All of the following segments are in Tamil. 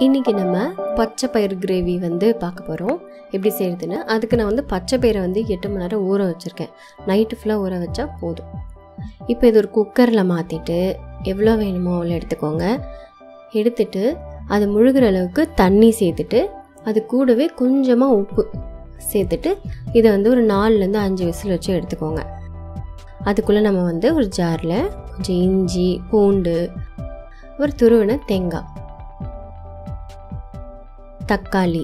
இன்றைக்கி நம்ம பச்சை பயிறு கிரேவி வந்து பார்க்க போகிறோம் எப்படி செய்கிறதுன்னு. அதுக்கு நான் வந்து பச்சை பயிரை வந்து 8 மணி நேரம் ஊற வச்சுருக்கேன். நைட்டு ஃபுல்லாக ஊற வச்சா போதும். இப்போ இது ஒரு குக்கரில் மாற்றிட்டு எவ்வளோ வேணுமோ அவ்வளோ எடுத்துக்கோங்க. எடுத்துட்டு அது முழுகிற அளவுக்கு தண்ணி சேர்த்துட்டு அது கூடவே கொஞ்சமாக உப்பு சேர்த்துட்டு இதை வந்து ஒரு 4லேருந்து 5 விசில் வச்சு எடுத்துக்கோங்க. அதுக்குள்ளே நம்ம வந்து ஒரு ஜாரில் கொஞ்சம் இஞ்சி, பூண்டு, ஒரு துருவின தேங்காய், தக்காளி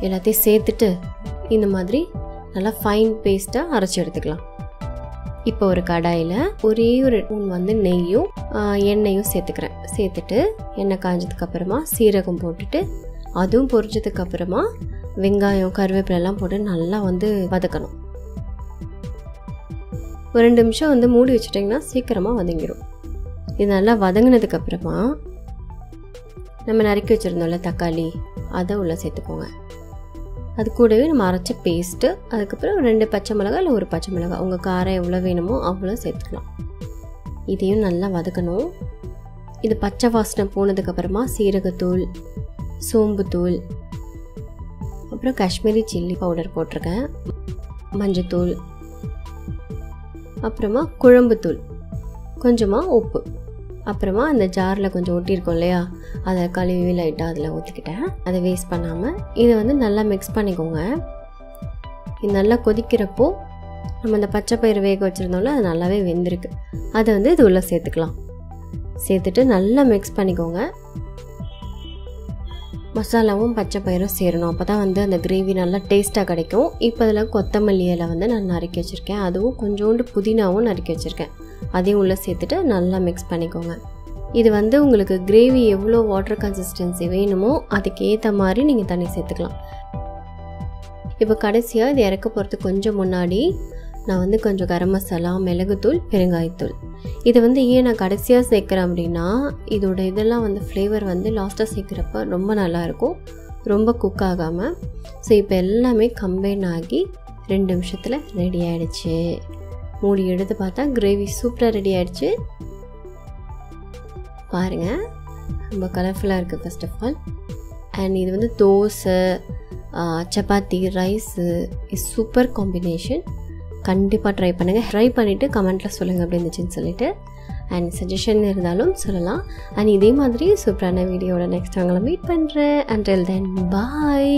எல்லாத்தையும் சேர்த்துட்டு இந்த மாதிரி நல்லா ஃபைன் பேஸ்ட்டாக அரைச்சி எடுத்துக்கலாம். இப்போ ஒரு கடாயில் ஒரே ஒரு ஸ்பூன் வந்து நெய்யும் எண்ணெயும் சேர்த்துக்கிறேன். சேர்த்துட்டு எண்ணெய் காஞ்சதுக்கப்புறமா சீரகம் போட்டுட்டு அதுவும் பொரிச்சதுக்கப்புறமா வெங்காயம், கருவேப்பிலெல்லாம் போட்டு நல்லா வந்து வதக்கணும். ஒரு 2 நிமிஷம் வந்து மூடி வச்சுட்டிங்கன்னா சீக்கிரமாக வதங்கிடும். இது நல்லா வதங்கினதுக்கப்புறமா நம்ம நறுக்கி வச்சுருந்தோம்ல தக்காளி, அதை உள்ளே சேர்த்துக்கோங்க. அது கூடவே நம்ம அரைச்ச பேஸ்ட்டு, அதுக்கப்புறம் 2 பச்சை மிளகாய் இல்லை 1 பச்சை மிளகாய், உங்கள் காரம் எவ்வளோ வேணுமோ அவ்வளோ சேர்த்துக்கலாம். இதையும் நல்லா வதக்கணும். இது பச்சை வாசனை போனதுக்கப்புறமா சீரகத்தூள், சோம்புத்தூள், அப்புறம் காஷ்மீரி சில்லி பவுடர் போட்டிருக்கேன், மஞ்சத்தூள், அப்புறமா குழம்புத்தூள், கொஞ்சமாக உப்பு, அப்புறமா அந்த ஜாரில் கொஞ்சம் ஒட்டியிருக்கோம் இல்லையா, அதை கழுவி லைட்டாக அதில் ஊற்றிக்கிட்டேன். அதை வேஸ்ட் பண்ணாமல் இதை வந்து நல்லா மிக்ஸ் பண்ணிக்கோங்க. இது நல்லா கொதிக்கிறப்போ நம்ம அந்த பச்சை பயிறு வேக வச்சுருந்தோம்ல, அது நல்லாவே வெந்திருக்கு. அதை வந்து இது உள்ளே சேர்த்துக்கலாம். சேர்த்துட்டு நல்லா மிக்ஸ் பண்ணிக்கோங்க. மசாலாவும் பச்சை பயிரும் சேரணும், அப்போ தான் வந்து அந்த கிரேவி நல்லா டேஸ்ட்டாக கிடைக்கும். இப்போ அதில் கொத்தமல்லி இலை வந்து நான் நறுக்கி வச்சுருக்கேன், அதுவும் கொஞ்சோண்டு புதினாவும் நறுக்கி வச்சுருக்கேன், அதையும் உள்ளே சேர்த்துட்டு நல்லா மிக்ஸ் பண்ணிக்கோங்க. இது வந்து உங்களுக்கு கிரேவி எவ்வளோ வாட்டர் கன்சிஸ்டன்சி வேணுமோ அதுக்கு ஏற்ற மாதிரி நீங்கள் தண்ணி சேர்த்துக்கலாம். இப்போ கடைசியாக இது இறக்க போகிறதுக்கு கொஞ்சம் முன்னாடி நான் வந்து கொஞ்சம் கரம் மசாலா, மிளகுத்தூள், பெருங்காயத்தூள், இதை வந்து ஏன் நான் கடைசியாக சேர்க்குறேன் அப்படின்னா இதோட இதெல்லாம் வந்து ஃப்ளேவர் வந்து லாஸ்ட்டாக சேர்க்குறப்ப ரொம்ப நல்லாயிருக்கும், ரொம்ப குக் ஆகாமல். ஸோ இப்போ எல்லாமே கம்பைன் ஆகி 2 நிமிஷத்தில் ரெடி ஆகிடுச்சு. மூடி எடுத்து பார்த்தா கிரேவி சூப்பராக ரெடி ஆகிடுச்சு. பாருங்கள், ரொம்ப கலர்ஃபுல்லாக இருக்குது ஃபர்ஸ்ட் ஆஃப் ஆல். அண்ட் இது வந்து dosa, chapati, rice is super combination. கண்டிப்பாக ட்ரை பண்ணுங்கள். ட்ரை பண்ணிவிட்டு கமெண்ட்டில் சொல்லுங்கள் அப்படி இருந்துச்சுன்னு சொல்லிவிட்டு. அண்ட் சஜஷன் இருந்தாலும் சொல்லலாம். அண்ட் இதே மாதிரி சூப்பரான வீடியோட நெக்ஸ்ட் அவங்கள மீட் பண்ணுறேன். அண்டில் தென் பாய்.